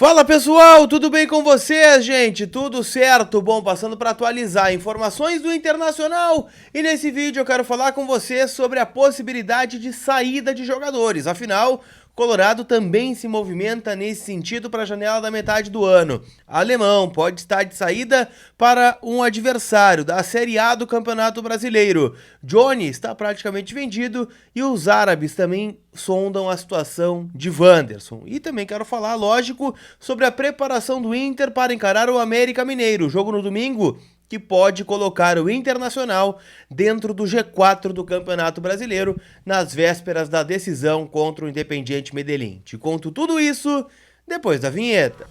Fala pessoal, tudo bem com vocês, gente? Tudo certo? Bom, passando para atualizar informações do Internacional e nesse vídeo eu quero falar com vocês sobre a possibilidade de saída de jogadores. Afinal, Colorado também se movimenta nesse sentido para a janela da metade do ano. Alemão pode estar de saída para um adversário da Série A do Campeonato Brasileiro. Johnny está praticamente vendido e os árabes também sondam a situação de Wanderson. E também quero falar, lógico, sobre a preparação do Inter para encarar o América Mineiro. Jogo no domingo que pode colocar o Internacional dentro do G4 do Campeonato Brasileiro nas vésperas da decisão contra o Independiente Medellín. Te conto tudo isso depois da vinheta.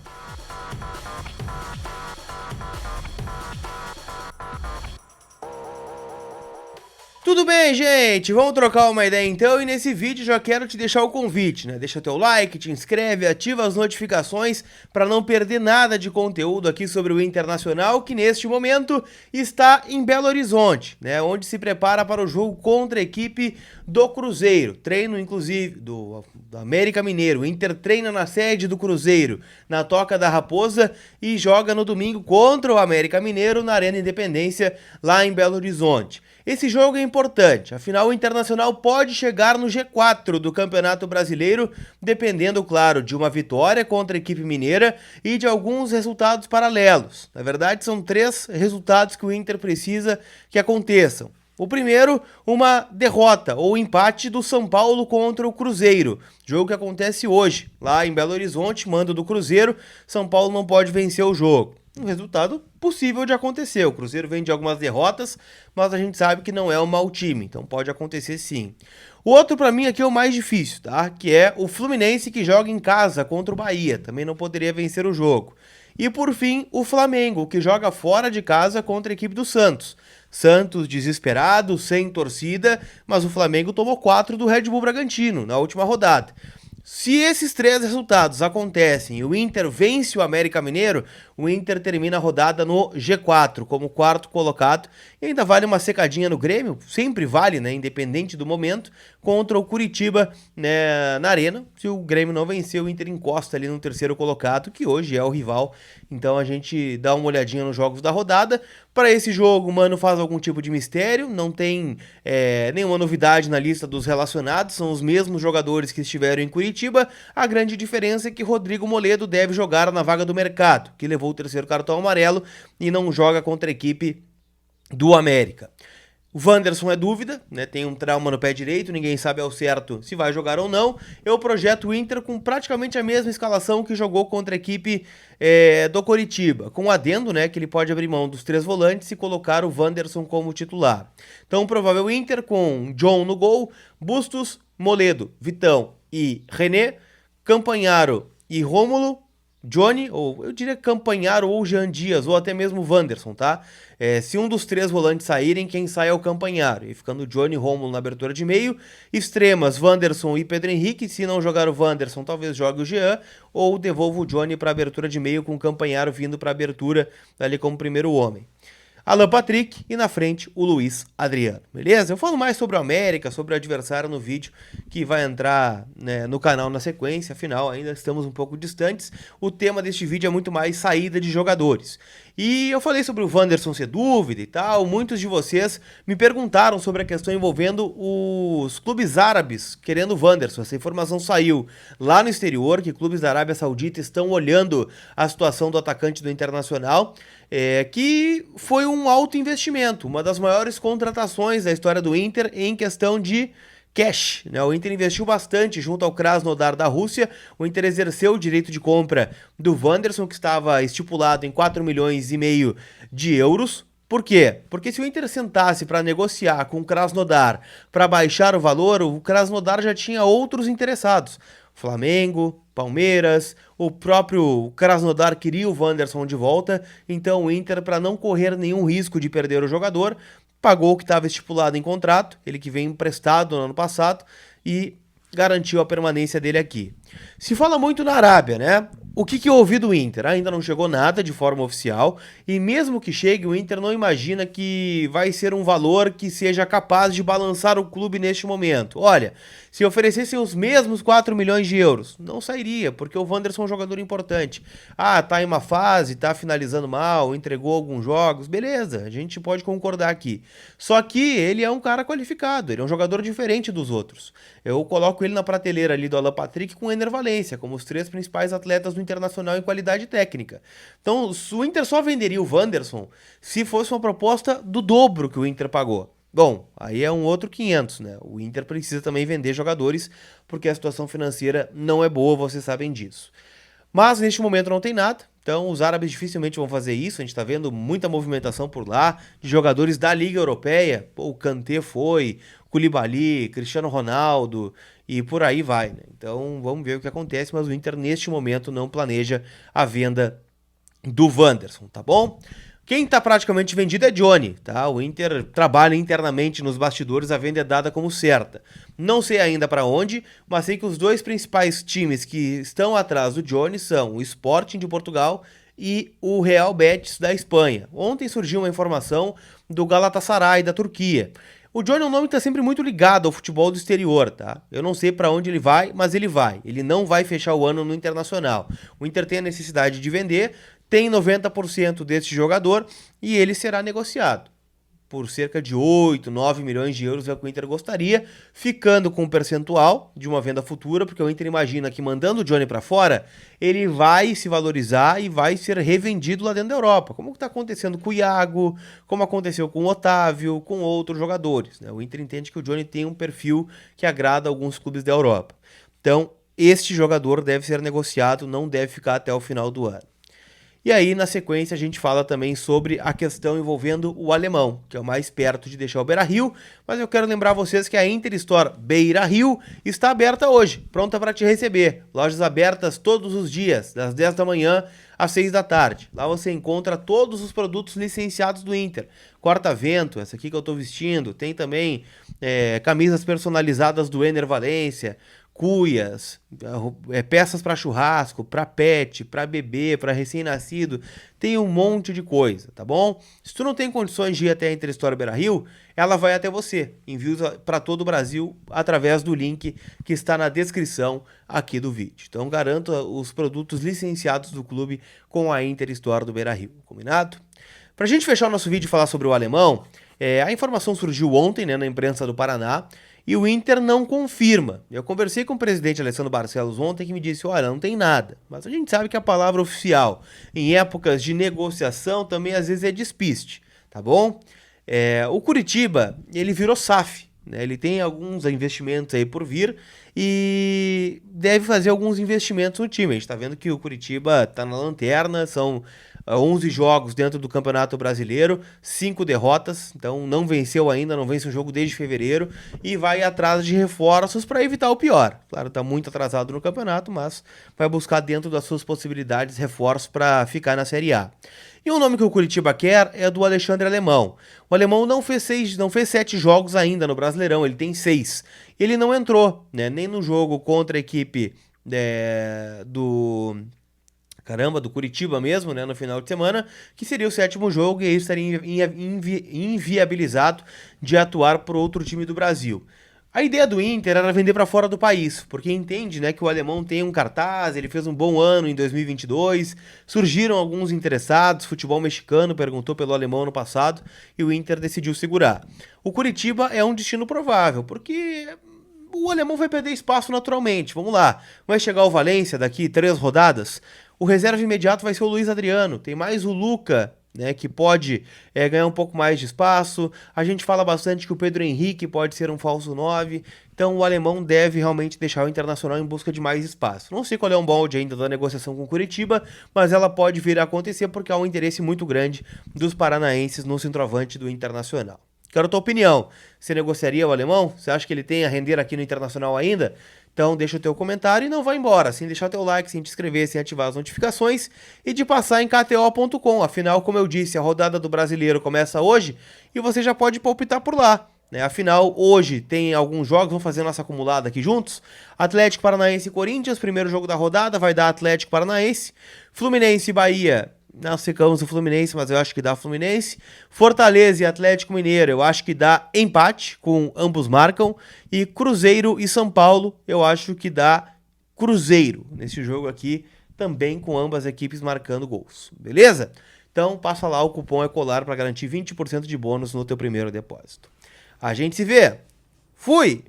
Tudo bem, gente? Vamos trocar uma ideia então e nesse vídeo já quero te deixar o convite, né? Deixa teu like, te inscreve, ativa as notificações para não perder nada de conteúdo aqui sobre o Internacional, que neste momento está em Belo Horizonte, né? Onde se prepara para o jogo contra a equipe do Cruzeiro. Treino, inclusive, do América Mineiro. O Inter treina na sede do Cruzeiro, na Toca da Raposa, e joga no domingo contra o América Mineiro na Arena Independência, lá em Belo Horizonte. Esse jogo é importante, afinal o Internacional pode chegar no G4 do Campeonato Brasileiro, dependendo, claro, de uma vitória contra a equipe mineira e de alguns resultados paralelos. Na verdade, são 3 resultados que o Inter precisa que aconteçam. O primeiro, uma derrota ou empate do São Paulo contra o Cruzeiro, jogo que acontece hoje, lá em Belo Horizonte, mando do Cruzeiro. São Paulo não pode vencer o jogo. Um resultado possível de acontecer. O Cruzeiro vem de algumas derrotas, mas a gente sabe que não é um mau time, então pode acontecer sim. O outro para mim aqui é o mais difícil, tá? Que é o Fluminense, que joga em casa contra o Bahia, também não poderia vencer o jogo. E por fim, o Flamengo, que joga fora de casa contra a equipe do Santos. Santos desesperado, sem torcida, mas o Flamengo tomou 4 do Red Bull Bragantino na última rodada. Se esses 3 resultados acontecem e o Inter vence o América Mineiro, o Inter termina a rodada no G4 como 4º colocado e ainda vale uma secadinha no Grêmio, sempre vale, né, independente do momento, contra o Curitiba, né, na Arena. Se o Grêmio não vencer, o Inter encosta ali no 3º colocado, que hoje é o rival. Então a gente dá uma olhadinha nos jogos da rodada. Para esse jogo, o Mano faz algum tipo de mistério, não tem nenhuma novidade na lista dos relacionados, são os mesmos jogadores que estiveram em Curitiba. A grande diferença é que Rodrigo Moledo deve jogar na vaga do Mercado, que levou o 3º cartão amarelo e não joga contra a equipe do América. O Wanderson é dúvida, né? Tem um trauma no pé direito, ninguém sabe ao certo se vai jogar ou não. Eu projeto o Inter com praticamente a mesma escalação que jogou contra a equipe do Coritiba, com o adendo, né, que ele pode abrir mão dos 3 volantes e colocar o Wanderson como titular. Então, provável Inter com John no gol, Bustos, Moledo, Vitão e René, Campanharo e Rômulo, Johnny, ou eu diria Campanharo ou Jean Dias, ou até mesmo Wanderson, tá? Se um dos 3 volantes saírem, quem sai é o Campanharo, e ficando Johnny e Rômulo na abertura de meio. Extremas, Wanderson e Pedro Henrique. Se não jogar o Wanderson, talvez jogue o Jean, ou devolva o Johnny para a abertura de meio, com o Campanharo vindo para a abertura ali como primeiro homem. Alan Patrick e na frente o Luiz Adriano, beleza? Eu falo mais sobre o América, sobre o adversário no vídeo que vai entrar, né, no canal na sequência, afinal ainda estamos um pouco distantes. O tema deste vídeo é muito mais saída de jogadores. E eu falei sobre o Wanderson ser dúvida e tal, muitos de vocês me perguntaram sobre a questão envolvendo os clubes árabes querendo o Wanderson. Essa informação saiu lá no exterior, que clubes da Arábia Saudita estão olhando a situação do atacante do Internacional, que foi um alto investimento, uma das maiores contratações da história do Inter em questão de cash, né? O Inter investiu bastante junto ao Krasnodar da Rússia. O Inter exerceu o direito de compra do Wanderson, que estava estipulado em 4,5 milhões de euros. Por quê? Porque se o Inter sentasse para negociar com o Krasnodar para baixar o valor, o Krasnodar já tinha outros interessados. Flamengo, Palmeiras, o próprio Krasnodar queria o Wanderson de volta, então o Inter, para não correr nenhum risco de perder o jogador, pagou o que estava estipulado em contrato, ele que veio emprestado no ano passado, e garantiu a permanência dele aqui. Se fala muito na Arábia, né? O que eu ouvi do Inter? Ainda não chegou nada de forma oficial, e mesmo que chegue, o Inter não imagina que vai ser um valor que seja capaz de balançar o clube neste momento. Olha, se oferecessem os mesmos 4 milhões de euros, não sairia, porque o Wanderson é um jogador importante. Ah, tá em uma fase, tá finalizando mal, entregou alguns jogos, beleza, a gente pode concordar aqui. Só que ele é um cara qualificado, ele é um jogador diferente dos outros. Eu coloco ele na prateleira ali do Alan Patrick com o Ener Valencia, como os 3 principais atletas do Internacional em qualidade técnica. Então, o Inter só venderia o Wanderson se fosse uma proposta do dobro que o Inter pagou. Bom, aí é um outro 500, né? O Inter precisa também vender jogadores, porque a situação financeira não é boa, vocês sabem disso. Mas neste momento não tem nada, então os árabes dificilmente vão fazer isso. A gente tá vendo muita movimentação por lá, de jogadores da Liga Europeia. Pô, o Kanté foi, Koulibaly, Cristiano Ronaldo e por aí vai, né? Então vamos ver o que acontece, mas o Inter neste momento não planeja a venda do Wanderson, tá bom? Quem tá praticamente vendido é Johnny, tá? O Inter trabalha internamente nos bastidores, a venda é dada como certa. Não sei ainda para onde, mas sei que os 2 principais times que estão atrás do Johnny são o Sporting de Portugal e o Real Betis da Espanha. Ontem surgiu uma informação do Galatasaray da Turquia. O Johnny é um nome que está sempre muito ligado ao futebol do exterior, tá? Eu não sei para onde ele vai, mas ele vai. Ele não vai fechar o ano no Internacional. O Inter tem a necessidade de vender, tem 90% desse jogador e ele será negociado por cerca de 8, 9 milhões de euros, é o que o Inter gostaria, ficando com um percentual de uma venda futura, porque o Inter imagina que mandando o Johnny para fora, ele vai se valorizar e vai ser revendido lá dentro da Europa, como está acontecendo com o Iago, como aconteceu com o Otávio, com outros jogadores, né? O Inter entende que o Johnny tem um perfil que agrada alguns clubes da Europa. Então, este jogador deve ser negociado, não deve ficar até o final do ano. E aí, na sequência, a gente fala também sobre a questão envolvendo o alemão, que é o mais perto de deixar o Beira-Rio, mas eu quero lembrar vocês que a Inter Store Beira-Rio está aberta hoje, pronta para te receber. Lojas abertas todos os dias, das 10 da manhã às 6 da tarde. Lá você encontra todos os produtos licenciados do Inter. Corta-vento, essa aqui que eu estou vestindo, tem também camisas personalizadas do Ener Valencia, cuias, peças para churrasco, para pet, para bebê, para recém-nascido, tem um monte de coisa, tá bom? Se tu não tem condições de ir até a Interstore Beira-Rio, ela vai até você, envios para todo o Brasil através do link que está na descrição aqui do vídeo. Então garanta os produtos licenciados do clube com a Interstore do Beira-Rio, combinado? Pra gente fechar o nosso vídeo e falar sobre o alemão, a informação surgiu ontem, né, na imprensa do Paraná, e o Inter não confirma. Eu conversei com o presidente Alessandro Barcelos ontem que me disse, olha, não tem nada. Mas a gente sabe que a palavra oficial em épocas de negociação também às vezes é despiste, tá bom? O Curitiba, ele virou SAF, né? Ele tem alguns investimentos aí por vir e deve fazer alguns investimentos no time. A gente tá vendo que o Curitiba tá na lanterna, são 11 jogos dentro do Campeonato Brasileiro, 5 derrotas, então não venceu ainda, não vence um jogo desde fevereiro e vai atrás de reforços para evitar o pior. Claro, está muito atrasado no campeonato, mas vai buscar dentro das suas possibilidades reforços para ficar na Série A. E o nome que o Curitiba quer é do Alexandre Alemão. O Alemão não fez 7 jogos ainda no Brasileirão, ele tem 6. Ele não entrou, né, nem no jogo contra a equipe do Curitiba mesmo, né, no final de semana, que seria o 7º jogo e aí estaria inviabilizado de atuar por outro time do Brasil. A ideia do Inter era vender para fora do país, porque entende, né, que o alemão tem um cartaz, ele fez um bom ano em 2022, surgiram alguns interessados, futebol mexicano perguntou pelo alemão no passado e o Inter decidiu segurar. O Curitiba é um destino provável, porque o alemão vai perder espaço naturalmente. Vamos lá, vai chegar o Valência daqui 3 rodadas, o reserva imediato vai ser o Luiz Adriano, tem mais o Luca, né, que pode ganhar um pouco mais de espaço. A gente fala bastante que o Pedro Henrique pode ser um falso 9, então o alemão deve realmente deixar o Internacional em busca de mais espaço. Não sei qual é o molde ainda da negociação com o Curitiba, mas ela pode vir a acontecer porque há um interesse muito grande dos paranaenses no centroavante do Internacional. Quero a tua opinião. Você negociaria o alemão? Você acha que ele tem a render aqui no Internacional ainda? Então deixa o teu comentário e não vai embora, sem deixar teu like, sem te inscrever, sem ativar as notificações e de passar em KTO.com. Afinal, como eu disse, a rodada do Brasileiro começa hoje e você já pode palpitar por lá. né? Afinal, hoje tem alguns jogos, vamos fazer nossa acumulada aqui juntos. Atlético Paranaense e Corinthians, primeiro jogo da rodada, vai dar Atlético Paranaense. Fluminense e Bahia, nós secamos o Fluminense, mas eu acho que dá Fluminense. Fortaleza e Atlético Mineiro, eu acho que dá empate, com ambos marcam. E Cruzeiro e São Paulo, eu acho que dá Cruzeiro nesse jogo aqui, também com ambas equipes marcando gols, beleza? Então passa lá, o cupom é colar para garantir 20% de bônus no teu primeiro depósito. A gente se vê. Fui!